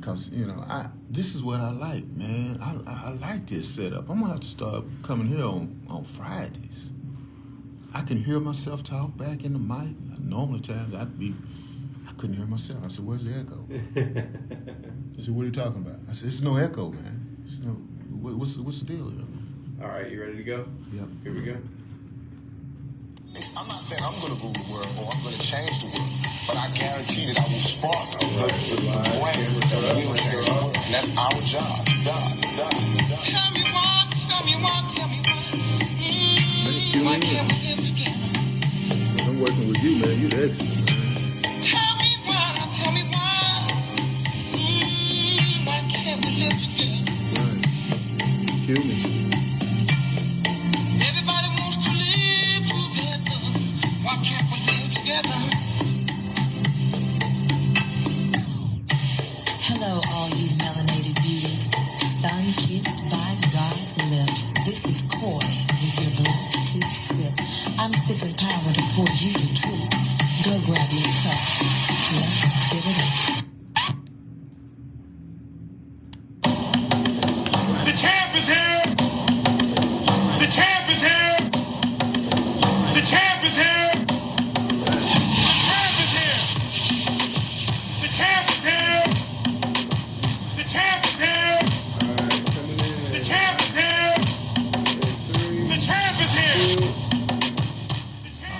Because, this is what I like, man. I like this setup. I'm going to have to start coming here on Fridays. I can hear myself talk back in the mic. Normally times I couldn't hear myself. I said, where's the echo? He said, what are you talking about? I said, there's no echo, man. What's the deal here? All right, you ready to go? Yep. Here we go. I'm not saying I'm going to rule the world or I'm going to change the world, but I guarantee that I will spark the brain that will change the world. And that's our job. Tell me why. Why can't we live together? I'm working with you, man. You're the expert, man. Tell me why. Why can't we live together? Right. Kill me. Everybody wants to live together. Why can't we live together? Hello, all you melanated beauties, sun-kissed by God's lips. This is Coy with your black tea sip. I'm sipping power to pour you the truth. Go grab your cup. Let's get it up. The champ is here. The champ is here. The champ is here. The champ is here. The champ is here. The champ is here. The champ is here.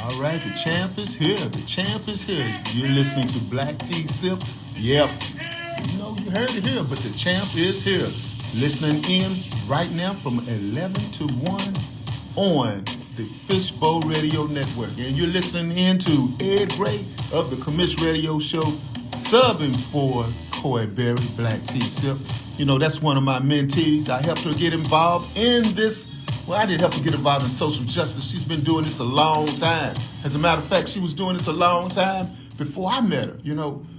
All right, the champ is here. The champ is here. You're listening to Black Tea Sip. Yep. You heard it here, but the champ is here. Listening in right now from 11 to 1 on the Fishbowl Radio Network. And you're listening in to Ed Gray of the Commish Radio Show, subbing for Coy Berry, Black Tea Sip. That's one of my mentees. I helped her get involved in this. Well, I did help her get involved in social justice. She's been doing this a long time. As a matter of fact, she was doing this a long time before I met her,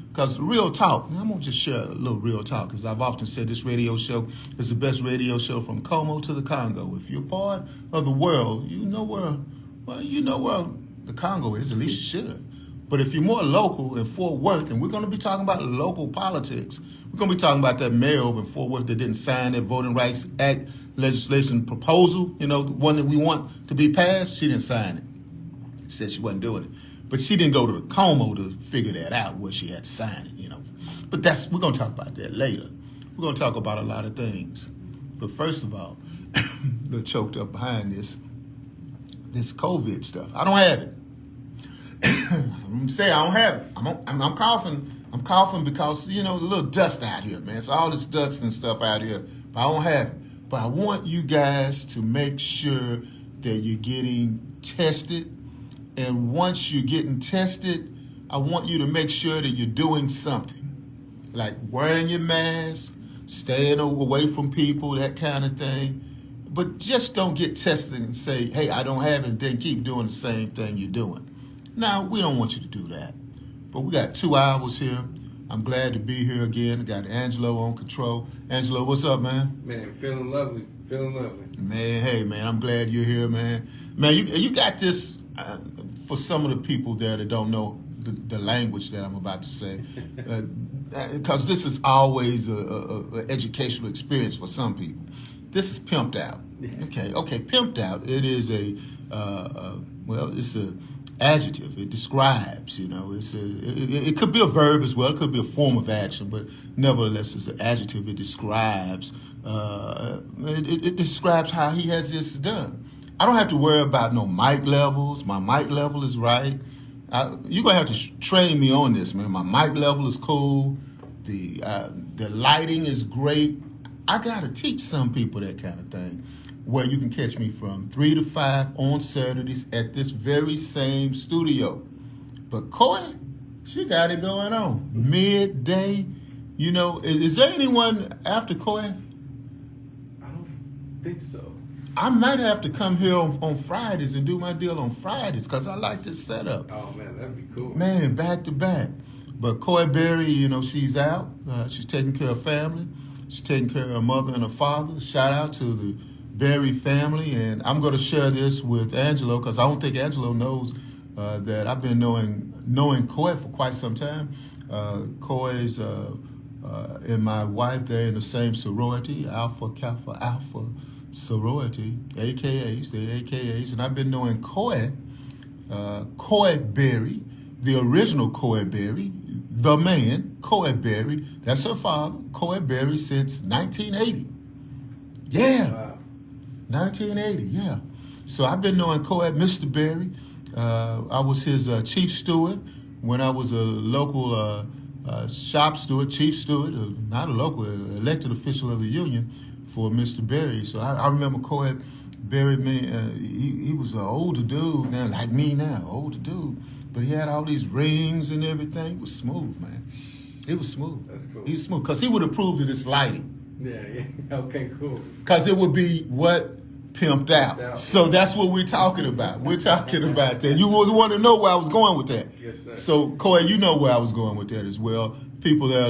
because real talk, and I'm going to just share a little real talk, because I've often said this radio show is the best radio show from Como to the Congo. If you're part of the world, you know where the Congo is, at least you should. But if you're more local in Fort Worth, and we're going to be talking about local politics, we're going to be talking about that mayor over in Fort Worth that didn't sign that Voting Rights Act legislation proposal, the one that we want to be passed. She didn't sign it. She said she wasn't doing it. But she didn't go to the Como to figure that out where she had to sign it, But we're going to talk about that later. We're going to talk about a lot of things. But first of all, the choked up behind this COVID stuff. I don't have it. I'm going to say I don't have it. I'm coughing. I'm coughing because, a little dust out here, man. It's all this dust and stuff out here. But I don't have it. But I want you guys to make sure that you're getting tested. And once you're getting tested, I want you to make sure that you're doing something. Like wearing your mask, staying away from people, that kind of thing. But just don't get tested and say, hey, I don't have it, and then keep doing the same thing you're doing. Now, we don't want you to do that. But we got 2 hours here. I'm glad to be here again. I got Angelo on control. Angelo, what's up, man? Man, feeling lovely. Man, hey, man, I'm glad you're here, man. Man, you got this, for some of the people there that don't know the language that I'm about to say, because this is always a educational experience for some people. This is pimped out. Okay, pimped out. It is it's a adjective. It describes, it could be a verb as well. It could be a form of action, but nevertheless, it's an adjective. It describes, it describes how he has this done. I don't have to worry about no mic levels. My mic level is right. You're going to have to train me on this, man. My mic level is cool. The lighting is great. I got to teach some people that kind of thing, where you can catch me from 3 to 5 on Saturdays at this very same studio. But Coy, she got it going on. Midday, is there anyone after Coy? I don't think so. I might have to come here on Fridays and do my deal on Fridays because I like this setup. Oh, man, that'd be cool. Man, back to back. But Coy Berry, she's out. She's taking care of family. She's taking care of her mother and her father. Shout out to the Berry family. And I'm going to share this with Angelo because I don't think Angelo knows that I've been knowing Coy for quite some time. Coy's and my wife, they're in the same sorority, Alpha Kappa Alpha sorority, AKAs, they're AKAs. And I've been knowing Coy Berry, the original Coy Berry, the man, Coy Berry, that's her father, Coy Berry, since 1980. Yeah, Wow. 1980, yeah. So I've been knowing Coy, Mr. Berry. I was his chief steward when I was a local shop steward, chief steward, not a local, elected official of the union for Mr. Berry. So I remember Coy Berry, man, he was an older dude now, like me now, older dude. But he had all these rings and everything. It was smooth, man. It was smooth. That's cool. He was smooth, because he would approve of this lighting. Yeah. Okay, cool. Because it would be what? Pimped out. So that's what we're talking about. We're talking about that. You was want to know where I was going with that. Yes, sir. So, Coy, you know where I was going with that as well. People that are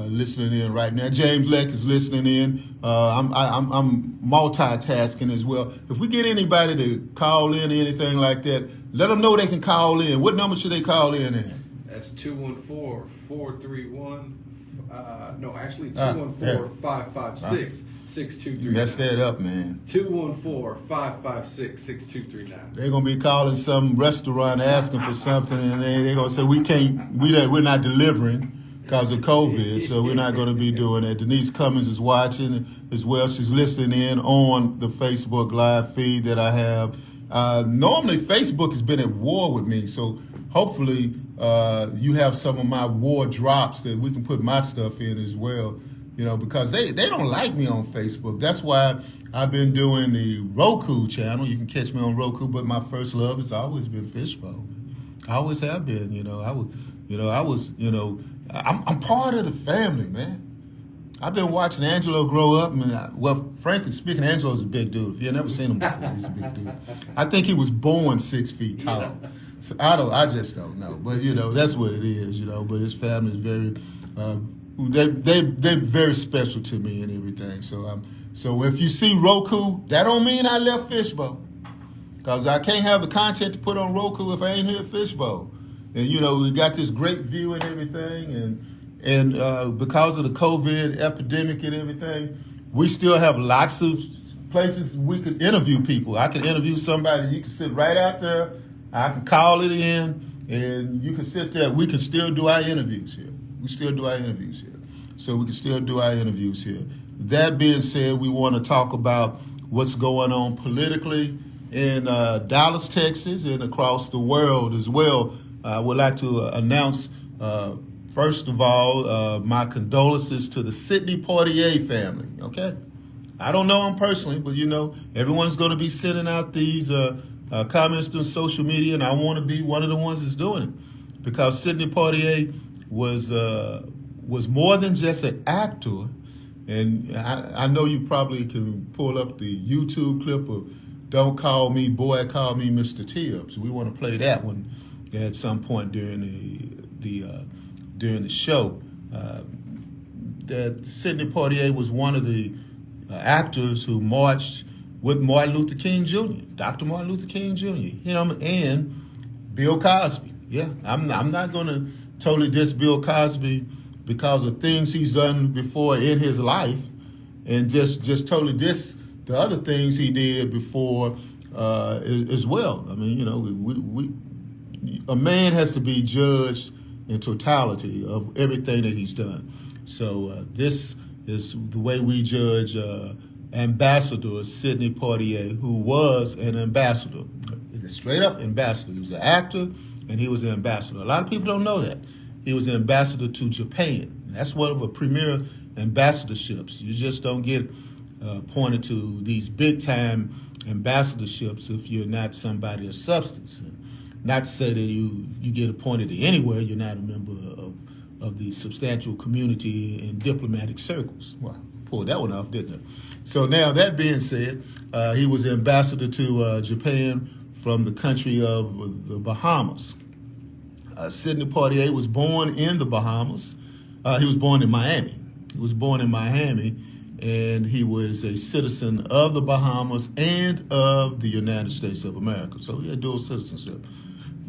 listening in right now. James Leck is listening in. I'm multitasking as well. If we get anybody to call in or anything like that, let them know they can call in. What number should they call in at? That's 214-431. No, actually 214-556-6239. You messed that up, man. 214-556-6239. They're gonna be calling some restaurant asking for something, and they're gonna say we're not delivering because of COVID, so we're not gonna be doing that. Denise Cummings is watching as well. She's listening in on the Facebook Live feed that I have. Normally, Facebook has been at war with me, so hopefully you have some of my war drops that we can put my stuff in as well. You know, because they don't like me on Facebook. That's why I've been doing the Roku channel. You can catch me on Roku, but my first love has always been Fishbowl. I always have been. I'm part of the family, man. I've been watching Angelo grow up, and frankly speaking, Angelo's a big dude. If you've never seen him before, he's a big dude. I think he was born 6 feet tall. So I just don't know, but that's what it is. But his family is very. They're very special to me and everything. So if you see Roku, that don't mean I left Fishbowl, because I can't have the content to put on Roku if I ain't here at Fishbowl. And we got this great view and everything, and because of the COVID epidemic and everything, we still have lots of places we could interview people. I can interview somebody. You can sit right out there. I can call it in, and you can sit there. We can still do our interviews here. We still do our interviews here. So we can still do our interviews here. That being said, we want to talk about what's going on politically in Dallas, Texas, and across the world as well. I would like to announce, first of all, my condolences to the Sidney Poitier family, okay? I don't know them personally, but everyone's going to be sending out these comments through social media, and I want to be one of the ones that's doing it, because Sidney Poitier was more than just an actor, and I know you probably can pull up the YouTube clip of "Don't Call Me Boy, Call Me Mr. Tibbs." We want to play that one at some point during the show. That Sidney Poitier was one of the actors who marched with Martin Luther King Jr., Dr. Martin Luther King Jr., him and Bill Cosby. Yeah, I'm not going to totally diss Bill Cosby because of things he's done before in his life, and just totally diss the other things he did before as well. I mean, a man has to be judged in totality of everything that he's done. So this is the way we judge Ambassador Sidney Poitier, who was an ambassador, a straight up ambassador. He was an actor, and he was an ambassador. A lot of people don't know that. He was an ambassador to Japan. That's one of the premier ambassadorships. You just don't get appointed to these big-time ambassadorships if you're not somebody of substance. Not to say that you get appointed to anywhere, you're not a member of the substantial community and diplomatic circles. Well, pulled that one off, didn't it? So now, that being said, he was ambassador to Japan from the country of the Bahamas. Sidney Poitier was born in the Bahamas. He was born in Miami. And he was a citizen of the Bahamas and of the United States of America. So he had dual citizenship.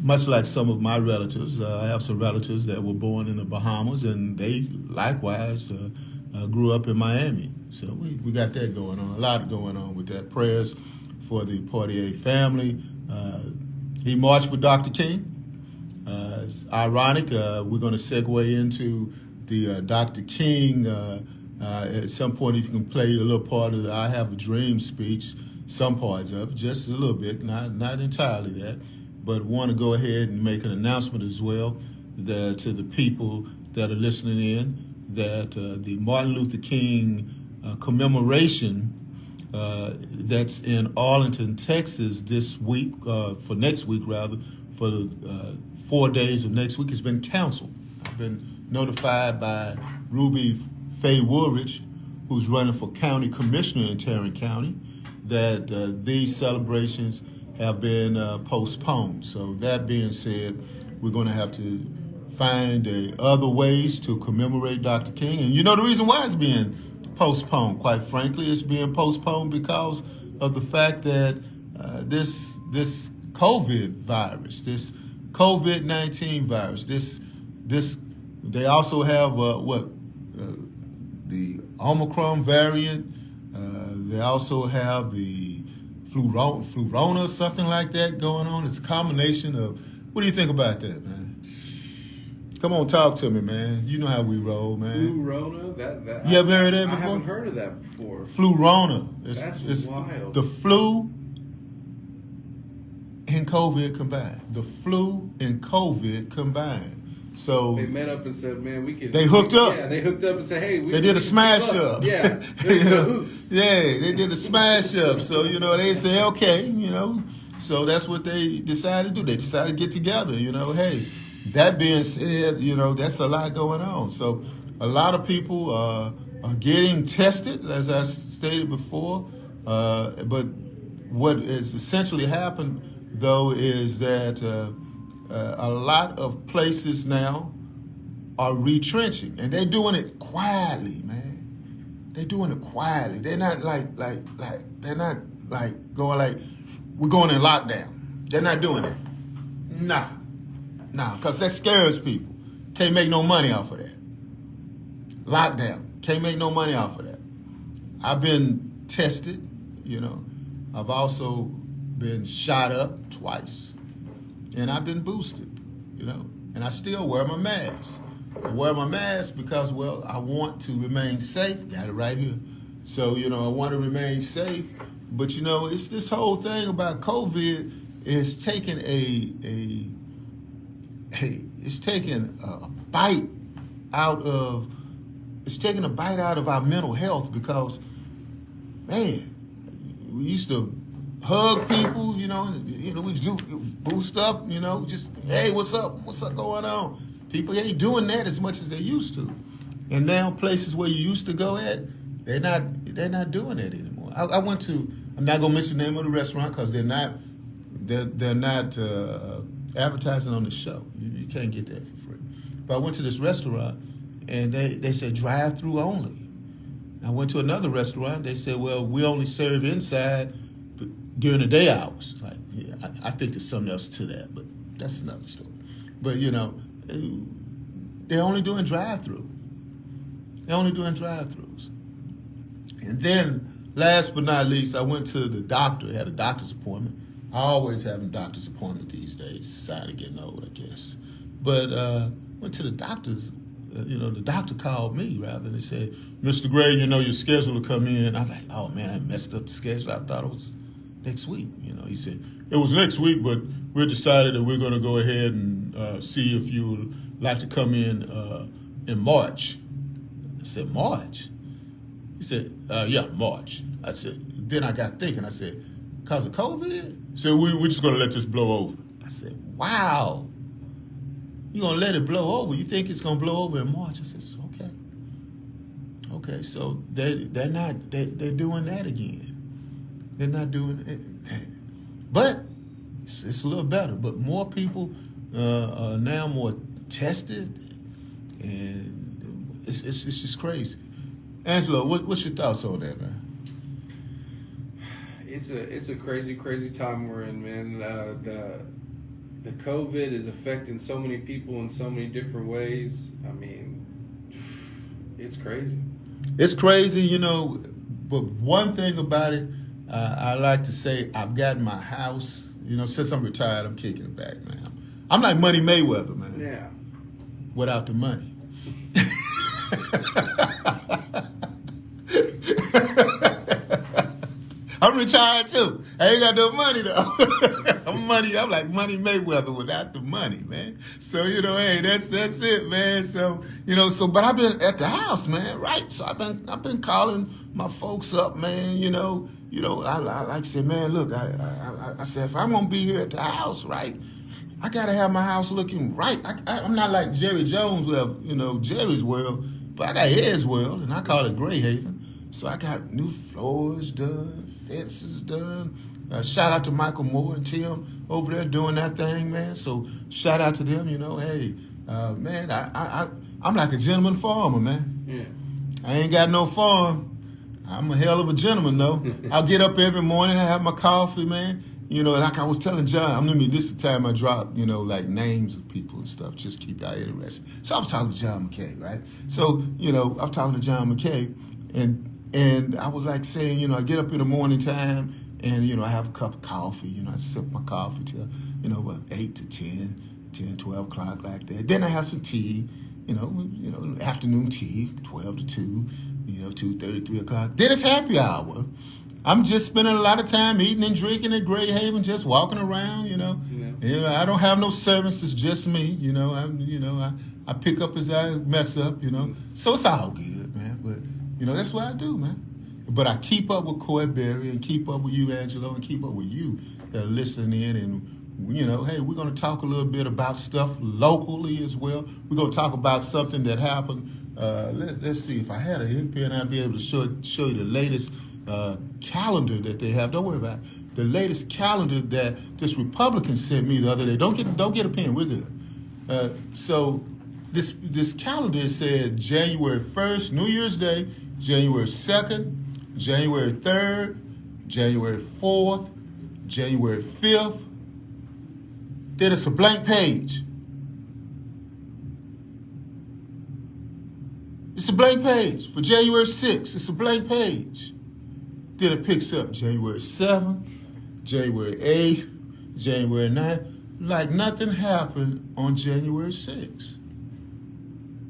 much like some of my relatives, I have some relatives that were born in the Bahamas, and they likewise grew up in Miami. So we got that going on, a lot going on with that. Prayers for the Portier family. He marched with Dr. King. It's ironic. We're going to segue into the Dr. King. At some point, if you can play a little part of the I Have a Dream speech, some parts of it, just a little bit, not entirely that, but want to go ahead and make an announcement as well that to the people that are listening in that the Martin Luther King commemoration that's in Arlington, Texas this week, for next week rather, for the 4 days of next week has been canceled. I've been notified by Ruby Faye Woolridge, who's running for county commissioner in Tarrant County, that these celebrations have been postponed. So that being said, we're going to have to find other ways to commemorate Dr. King. And you know the reason why it's being postponed, quite frankly, it's being postponed because of the fact that this COVID virus, this COVID-19 virus, this they also have the Omicron variant. They also have the flurona, something like that going on. It's a combination of. What do you think about that, man? Come on, talk to me, man. You know how we roll, man. Flurona? That You ever heard of that before? I haven't heard of that before. Flurona. That's wild. The flu and COVID combined. The flu and COVID combined. So they met up and said, "Man, we could." They hooked up. Yeah, they hooked up and said, "Hey, they did a smash up." Yeah, they did hoops. Yeah, they did a smash up. So they say, okay, So that's what they decided to do. They decided to get together. Hey. That being said, that's a lot going on. So a lot of people are getting tested, as I stated before. But what has essentially happened, though, is that a lot of places now are retrenching, and they're doing it quietly, man. They're doing it quietly. They're not they're not going like we're going in lockdown. They're not doing it. Nah, because that scares people. Can't make no money off of that. Lockdown. Can't make no money off of that. I've been tested, I've also been shot up twice. And I've been boosted, And I still wear my mask. I wear my mask because, I want to remain safe. Got it right here. So, I want to remain safe. But, it's this whole thing about COVID is taking it's taking a bite out of our mental health because, man, we used to hug people, we do boost up, just, hey, what's up going on? People ain't doing that as much as they used to. And now places where you used to go at, they're not doing that anymore. I went to, I'm not gonna mention the name of the restaurant because they're not advertising on the show. You can't get that for free. But I went to this restaurant and they said drive-through only. I went to another restaurant. They said, well, we only serve inside during the day hours. Like, yeah, I think there's something else to that, but that's another story. But they're only doing drive-through. They're only doing drive-throughs. And then, last but not least, I went to the doctor. I had a doctor's appointment. I always have a doctor's appointment these days. Society getting old, I guess. But went to the doctor's. The doctor called me rather than he said, Mr. Gray, your schedule will come in. I'm like, oh man, I messed up the schedule. I thought it was next week. He said, it was next week, but we decided that we're going to go ahead and see if you would like to come in March. I said, March? He said, yeah, March. I said, then I got thinking, I said, because of COVID? So we're just going to let this blow over. I said, wow. You're going to let it blow over? You think it's going to blow over in March? I said, okay. Okay, so they're doing that again. They're not doing it. But it's a little better. But more people are now more tested. And it's just crazy. Angelo, what's your thoughts on that, man? It's a crazy time we're in, man. the COVID is affecting so many people in so many different ways. I mean, it's crazy. It's crazy, you know, but one thing about it, I like to say I've got my house, you know, since I'm retired, I'm kicking it back, man. I'm like Money Mayweather, man. Yeah. Without the money. I'm retired too. I ain't got no money though. I'm like Money Mayweather without the money, man. So you know, hey, that's it, man. So you know, but I've been at the house, man, right? So I've been calling my folks up, man. You know, I like to say, man, look, I said if I'm gonna be here at the house, right, I gotta have my house looking right. I'm not like Jerry Jones, where you know Jerry's world, but I got his world, and I call it Gray Haven. So I got new floors done, fences done. Shout out to Michael Moore and Tim over there doing that thing, man. So shout out to them, you know. Hey, man, I'm like a gentleman farmer, man. Yeah. I ain't got no farm. I'm a hell of a gentleman, though. I'll get up every morning, I have my coffee, man. You know, like I was telling John, this is the time I drop, you know, like names of people and stuff, just keep y'all interested. So I was talking to John McKay, right? So, you know, I'm talking to John McKay, and I was like saying, you know, I get up in the morning time and, you know, I have a cup of coffee, you know, I sip my coffee till, you know, about 8 to 10, 12 o'clock like that. Then I have some tea, you know, afternoon tea, 12 to 2, you know, 2:30, 3 o'clock. Then it's happy hour. I'm just spending a lot of time eating and drinking at Gray Haven, just walking around, you know. Yeah. You know, I don't have no servants, it's just me, you know. I pick up as I mess up, you know. So it's all good, man. But, you know, that's what I do, man. But I keep up with Coy Berry and keep up with you, Angelo, and keep up with you that are listening in. And, you know, hey, we're going to talk a little bit about stuff locally as well. We're going to talk about something that happened. Let's see. If I had a hit pen, I'd be able to show you the latest calendar that they have. Don't worry about it. The latest calendar that this Republican sent me the other day. Don't get a pen. We're good. So this calendar said January 1st, New Year's Day, January 2nd, January 3rd, January 4th, January 5th. Then it's a blank page. It's a blank page. For January 6th, it's a blank page. Then it picks up January 7th, January 8th, January 9th. Like nothing happened on January 6th.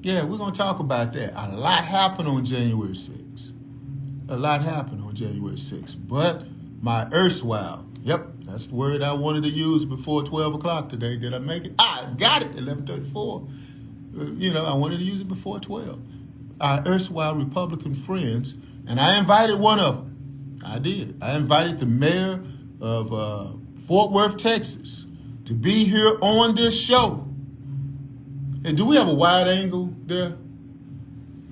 Yeah, we're going to talk about that. A lot happened on January 6th. A lot happened on January 6th. But my erstwhile, yep, that's the word I wanted to use before 12 o'clock today. Did I make it? I got it, 11:34. You know, I wanted to use it before 12. Our erstwhile Republican friends, and I invited one of them. I did. I invited the mayor of Fort Worth, Texas, to be here on this show. And do we have a wide angle there?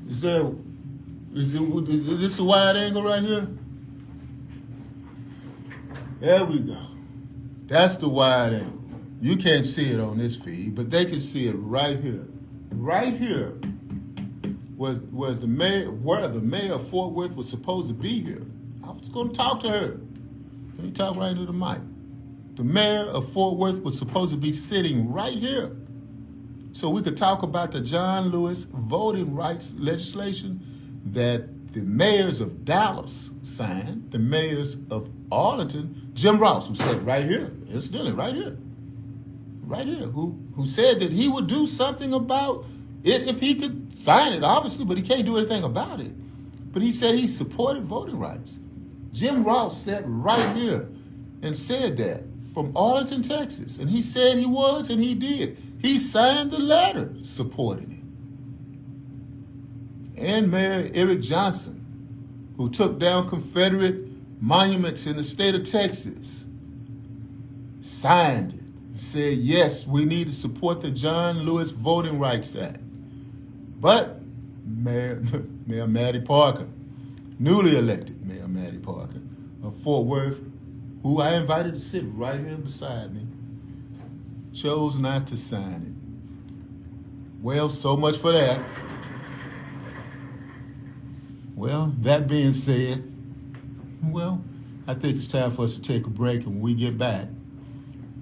Is this a wide angle right here? There we go. That's the wide angle. You can't see it on this feed, but they can see it right here. Right here was the mayor, where the mayor of Fort Worth was supposed to be here. I was going to talk to her. Let me talk right into the mic. The mayor of Fort Worth was supposed to be sitting right here, so we could talk about the John Lewis voting rights legislation that the mayors of Dallas signed, the mayors of Arlington, Jim Ross, who sat right here, incidentally, right here, who said that he would do something about it if he could sign it, obviously, but he can't do anything about it. But he said he supported voting rights. Jim Ross sat right here and said that from Arlington, Texas. And he said he was, and he did. He signed the letter supporting it. And Mayor Eric Johnson, who took down Confederate monuments in the state of Texas, signed it. He said, yes, we need to support the John Lewis Voting Rights Act. But Mayor Maddie Parker, newly elected Mayor Maddie Parker of Fort Worth, who I invited to sit right here beside me, chose not to sign it. Well, so much for that. Well, that being said, well, I think it's time for us to take a break, and when we get back,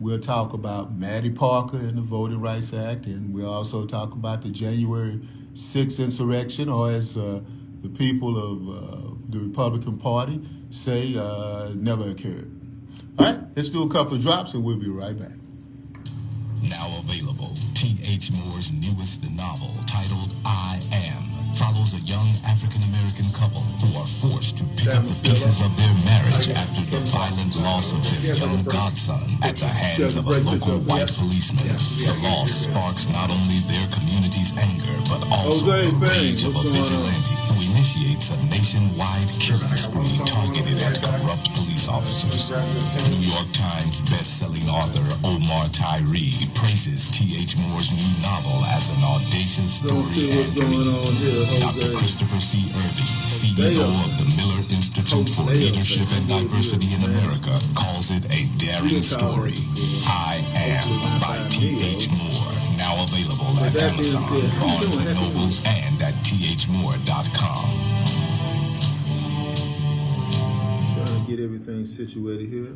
We'll talk about Maddie Parker and the Voting Rights Act, and we'll also talk about the January 6th insurrection, or as the people of the Republican Party say, never occurred. All right, let's do a couple of drops, and we'll be right back. Now available, T.H. Moore's newest novel, titled I Am, follows a young African-American couple who are forced to pick up the pieces of their marriage after the violent loss of their young godson at the hands of a local white policeman. The loss sparks not only their community's anger, but also the rage of a vigilante who initiates a nationwide killing spree targeted at corrupt police officers. New York Times best-selling author Omar Tyree praises T.H. Moore's new novel as an audacious story and dream. Dr. Christopher C. Irving, CEO of the Miller Institute for Leadership and Diversity in America, calls it a daring story. I Am by T.H. Moore. Now available at Amazon, Barnes & Nobles, and at thmoore.com. Trying to get everything situated here.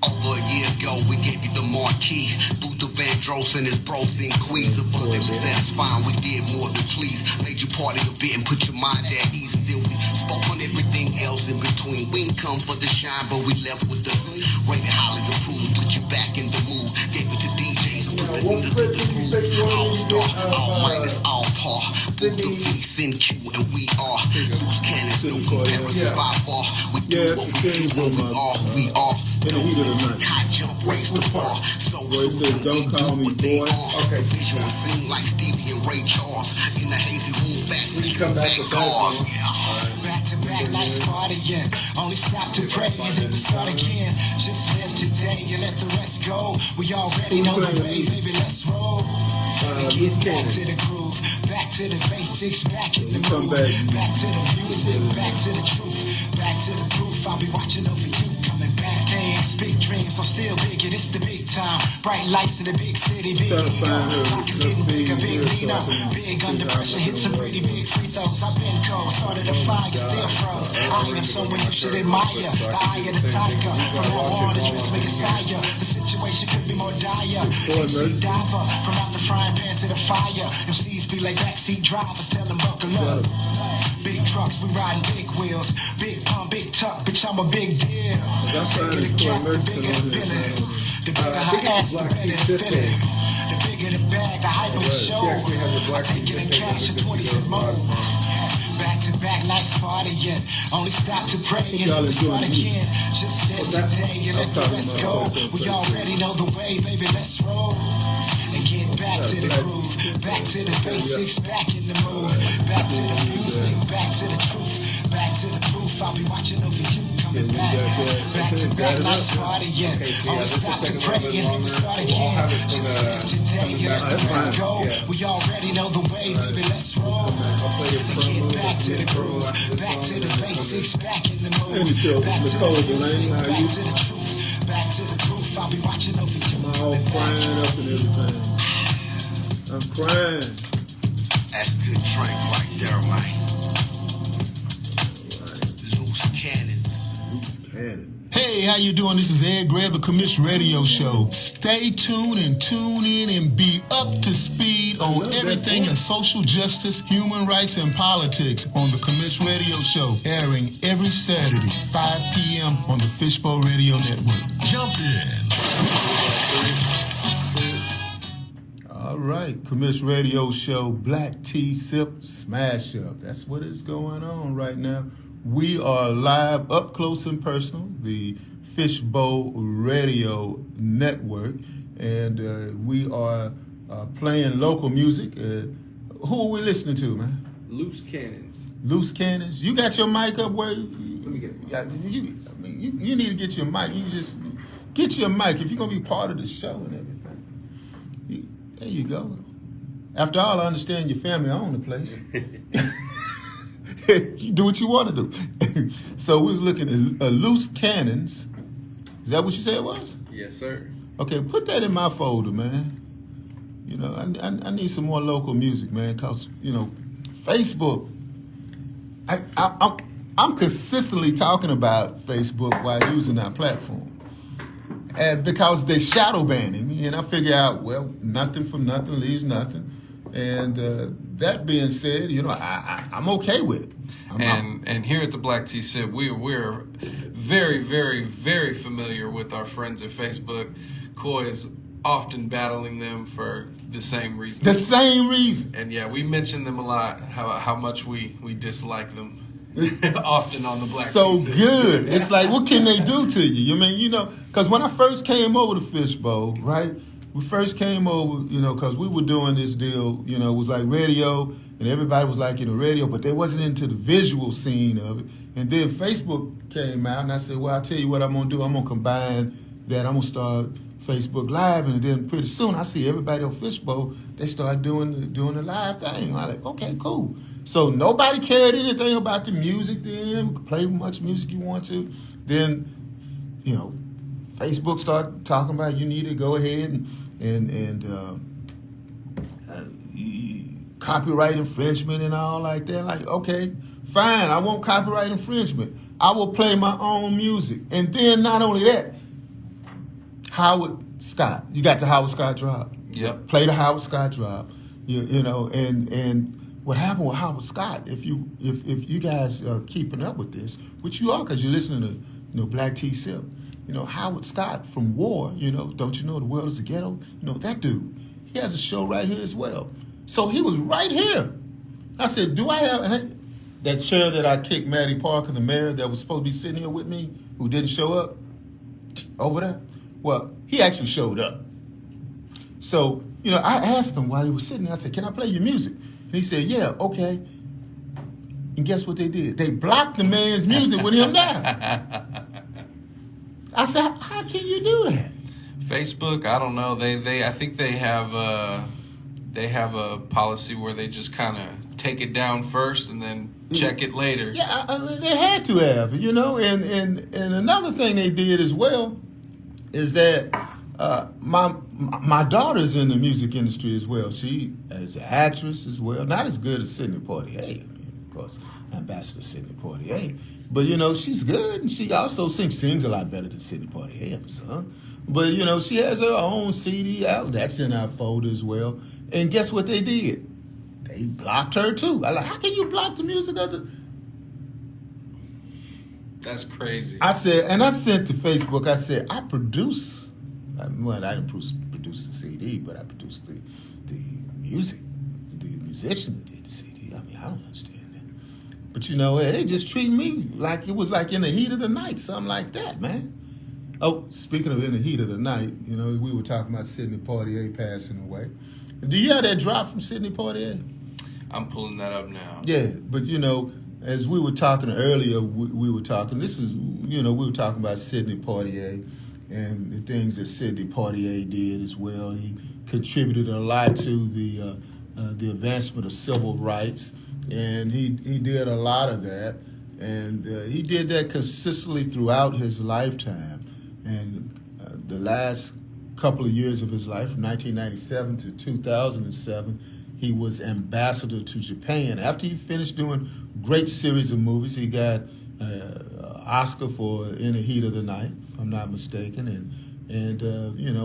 Over a year ago, we gave you the marquee. Luther Vandross and his bros and queens. The bullet was satisfying, we did more than please. Made you party a bit and put your mind at ease. And then we spoke on everything else in between. We ain't come for the shine, but we left with the hood. Rated highly approved, put you back in the mood. Gave it to DJs and put the needle to the groove. All star, all minus, all par. Luther, Fleece, and Q, and we are loose cannons, no comparisons by far. We do what we do when we are who we are. High jump, raise the bar. So Boy, said, don't call me boy. Okay. Visual scene like Stevie and Ray Charles. In the hazy room, fat seats and fat cars. Back to back, nice party, yeah. Only stop to pray and then we start again. Just live today and let the rest go. We already know the way, baby, let's roll. And get back to the groove, back to the basics, back in the mood. Back to the music, back to the truth, back to the proof. I'll be watching over you. Big dreams, I'm still big, and it's the big time. Bright lights in the big city, big ego. Pockets getting bigger, big leaner. Big under pressure, hit some pretty big free throws. I've been cold, started a fire, still froze. I am someone you should admire. The eye of the tiger, from now on, the dress make a sire. The situation could be more dire. MC diver, from out the frying pan to the fire. MCs be like backseat drivers, tell them buckle up. Big trucks, we riding big wheels. Big pump, big tuck, bitch, I'm a big deal. Bigger the cap, the bigger the billing. The bigger her ass, the better the feeling. The bigger the bag, the hyper the show. I take it in cash and 20s and more. Back to back, nice party, yeah. Only stop to pray and then start again. Just live today and let the rest go. We already know the way, baby, let's roll. And get back to the groove, back to the basics, back in the mood. Back to the music, back to the truth, back to the proof. I'll be watching over you. Back to back, nice party, yeah. Only stop to pray and then we start again. Just live today and let the rest go. We already know the way, baby, let's roll. And get back to the groove, back to the basics, back in the mood. Back to the music, back to the truth, back to the proof. I'll be watching over you. I'm all crying up and everything. I'm crying. That's good drink right there, man. Loose cannons. Hey, how you doing? This is Ed Gray of the Commish Radio Show. Stay tuned and tune in and be up to speed on everything in social justice, human rights, and politics on the Commish Radio Show, airing every Saturday, 5 p.m. on the Fishbowl Radio Network. Jump in. All right, Commish Radio Show, Black Tea Sip Smash Up. That's what is going on right now. We are live, up close and personal, the Fishbowl Radio Network, and we are playing local music. Who are we listening to, man? Loose Cannons. Loose Cannons. You got your mic up where? Let me get it. You need to get your mic. You just get your mic if you're gonna be part of the show and everything. There you go. After all, I understand your family own the place. You do what you want to do. So we was looking at Loose Cannons. Is that what you said it was? Yes, sir. Okay, put that in my folder, man. You know, I need some more local music, man, because, you know, Facebook, I'm consistently talking about Facebook while using our platform. and because they shadow banning me, and I figure out, well, nothing from nothing leaves nothing. And that being said, I'm okay with it. And here at the Black Tea Sip, we're very, very, very familiar with our friends at Facebook. Coy is often battling them for the same reason. The same reason. And yeah, we mention them a lot, how much we dislike them. Often on the Black So Tea Sip. good. It's like, what can they do to you? Because when I first came over to Fishbowl, right? We first came over, because we were doing this deal, it was like radio, and everybody was like in the radio, but they wasn't into the visual scene of it. And then Facebook came out, and I said, well, I'll tell you what I'm going to do. I'm going to combine that. I'm going to start Facebook Live, and then pretty soon I see everybody on Fishbowl, they start doing the live thing. I'm like, okay, cool. So nobody cared anything about the music then. You could play much music you want to. Then, Facebook started talking about you need to go ahead and copyright infringement and all like that. Like, okay, fine, I won't copyright infringement. I will play my own music. And then not only that, Howard Scott. You got the Howard Scott drop. Yep. Play the Howard Scott drop. And what happened with Howard Scott, if you guys are keeping up with this, which you are because you're listening to Black Tea Sip, Howard Scott from War, Don't You Know the World is a Ghetto? That dude, he has a show right here as well. So he was right here. I said, do I have that chair that I kicked Maddie Parker, the mayor, that was supposed to be sitting here with me, who didn't show up over there? Well, he actually showed up. So, I asked him while he was sitting there, I said, can I play your music? And he said, yeah, okay. And guess what they did? They blocked the man's music with him there. I said, how can you do that? Facebook, I don't know. I think they have a policy where they just kind of take it down first and then check it later. Yeah, I mean, they had to have, And another thing they did as well is that my daughter's in the music industry as well. She is an actress as well. Not as good as Sidney Poitier, of course, Ambassador Sidney Poitier. But, she's good, and she also sings a lot better than Sidney Poitier ever sung. But, she has her own CD out. That's in our folder as well. And guess what they did? They blocked her, too. I like, how can you block the music of the... That's crazy. I said, and I sent to Facebook, I said, I didn't produce the CD, but I produced the music. The musician did the CD. I mean, I don't understand that. But they just treat me like it was like in the heat of the night, something like that, man. Oh, speaking of in the heat of the night, we were talking about Sidney Poitier passing away. Do you have that drop from Sidney Poitier? I'm pulling that up now. Yeah, but as we were talking earlier, we were talking, we were talking about Sidney Poitier and the things that Sidney Poitier did as well. He contributed a lot to the advancement of civil rights, and he did a lot of that, and he did that consistently throughout his lifetime. And the last couple of years of his life, from 1997 to 2007, he was ambassador to Japan. After he finished doing great series of movies, he got Oscar for In the Heat of the Night, if I'm not mistaken. And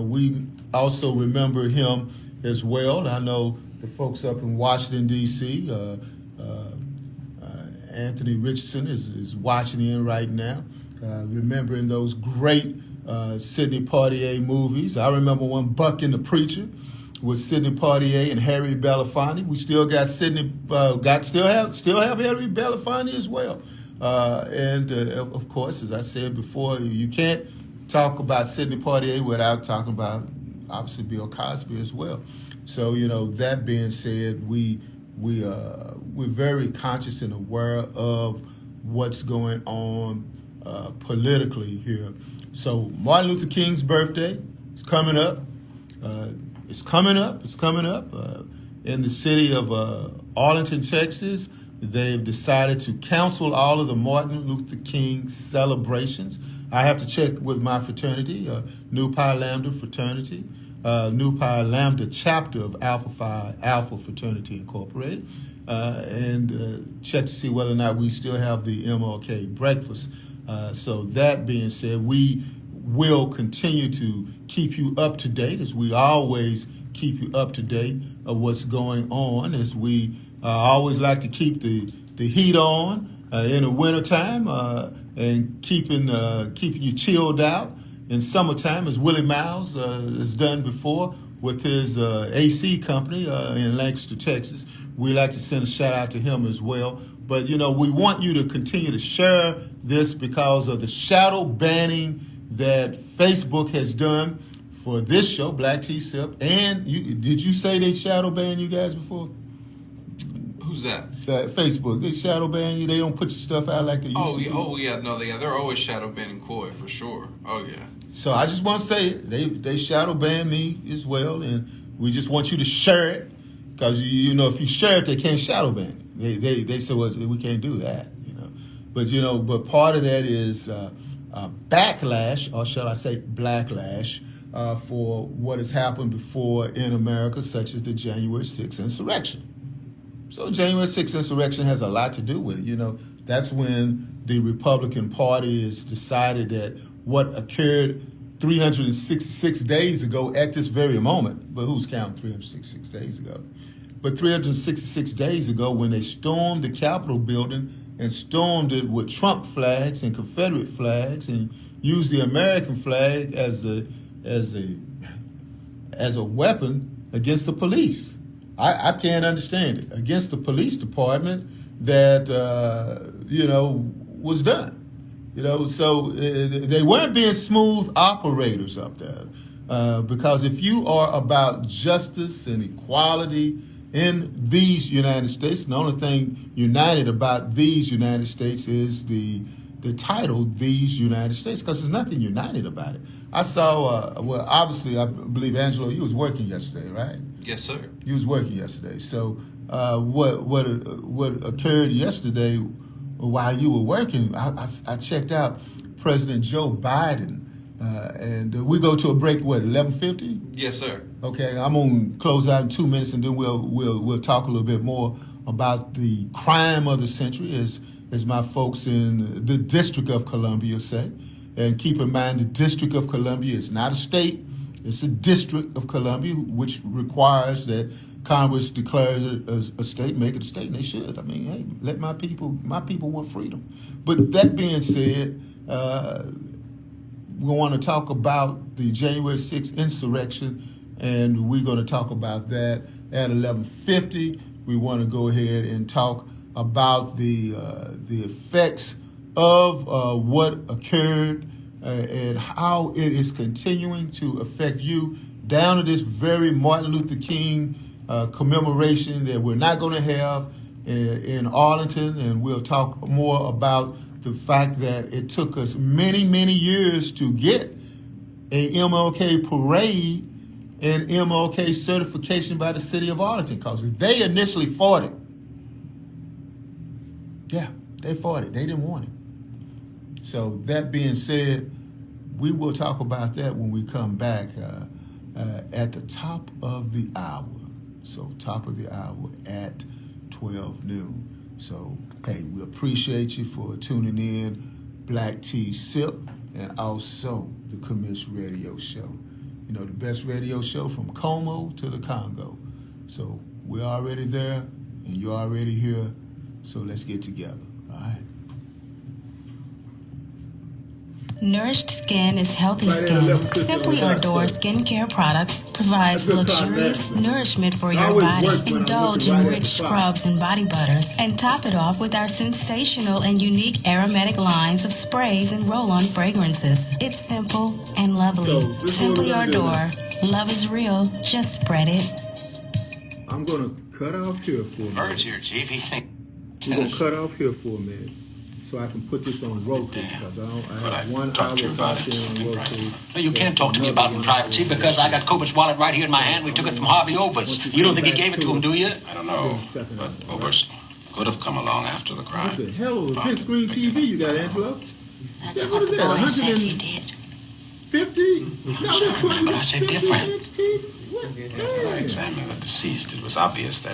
we also remember him as well. I know the folks up in Washington, D.C., Anthony Richardson is watching in right now, remembering those great Sidney Poitier movies. I remember one, Buck and the Preacher, with Sidney Poitier and Harry Belafonte. We still got still have Harry Belafonte as well. Of course, as I said before, you can't talk about Sidney Poitier without talking about obviously Bill Cosby as well. So that being said, we're very conscious and aware of what's going on politically here. So Martin Luther King's birthday is coming up. It's coming up in the city of Arlington, Texas. They've decided to cancel all of the Martin Luther King celebrations. I have to check with my fraternity, Nu Pi Lambda fraternity, Nu Pi Lambda chapter of Alpha Phi Alpha Fraternity Incorporated, and check to see whether or not we still have the MLK breakfast. So that being said, we we'll continue to keep you up to date, as we always keep you up to date of what's going on, as we always like to keep the heat on in the wintertime and keeping you chilled out in summertime, as Willie Miles has done before with his AC company in Lancaster, Texas. We like to send a shout out to him as well. But, we want you to continue to share this because of the shadow banning that Facebook has done for this show, Black T Sip. And did you say they shadow banned you guys before? Who's that? Facebook. They shadow ban you. They don't put your stuff out like they used to. They're always shadow banning Coy for sure. Oh yeah. So I just want to say they shadow ban me as well, and we just want you to share it because if you share it, they can't shadow ban it. They say we can't do that. But part of that is backlash, or shall I say blacklash, for what has happened before in America, such as the January 6th insurrection. So January 6th insurrection has a lot to do with it. That's when the Republican Party has decided that what occurred 366 days ago at this very moment, but who's counting 366 days ago? But 366 days ago when they stormed the Capitol building and stormed it with Trump flags and Confederate flags and used the American flag as a weapon against the police. I can't understand it. Against the police department that, was done. So they weren't being smooth operators up there. Because if you are about justice and equality in these United States, the only thing united about these United States is the title, These United States, because there's nothing united about it. I saw, obviously, I believe, Angelo, you was working yesterday, right? Yes, sir. You was working yesterday. So what occurred yesterday while you were working, I checked out President Joe Biden, and we go to a break, 11:50? Yes, sir. Okay, I'm gonna close out in 2 minutes, and then we'll talk a little bit more about the crime of the century, as my folks in the District of Columbia say. And keep in mind, the District of Columbia is not a state; it's a District of Columbia, which requires that Congress declare it a state, make it a state, and they should. I mean, hey, let my people want freedom. But that being said, we want to talk about the January 6th insurrection, and we're going to talk about that at 11:50. We want to go ahead and talk about the effects of what occurred and how it is continuing to affect you down to this very Martin Luther King commemoration that we're not going to have in Arlington, and we'll talk more about the fact that it took us many, many years to get a MLK parade and MLK certification by the city of Arlington, because they initially fought it. Yeah, they fought it. They didn't want it. So that being said, we will talk about that when we come back at the top of the hour. So top of the hour at 12 noon. So, hey, we appreciate you for tuning in, Black T Sip, and also the Commish Radio Show. The best radio show from Como to the Congo. So we're already there, and you're already here. So let's get together, all right? Nourished skin is healthy skin. Simply Ardor skincare products provides luxurious nourishment for your body. Indulge in rich scrubs and body butters, and top it off with our sensational and unique aromatic lines of sprays and roll-on fragrances. It's simple and lovely. Simply Ardor. Love is real. Just spread it. I'm going to cut off here for a minute. Bird's here, Chief. He thinks. I'm going to cut off here for a minute, so I can put this on Roku, because I have 1 hour content on Roku. No, you can't talk to me about it in private, Chief, because I got Cope's wallet right here in my hand. We took it from Harvey Obers. You don't think he gave it to him, do you? I don't know, but Obers could have come along after the crime. That's a hell of a big screen TV you got, Angelo. Yeah, what is that, 150? No, they're 20 But I said different. inch TV? What? When I examined the deceased, it was obvious that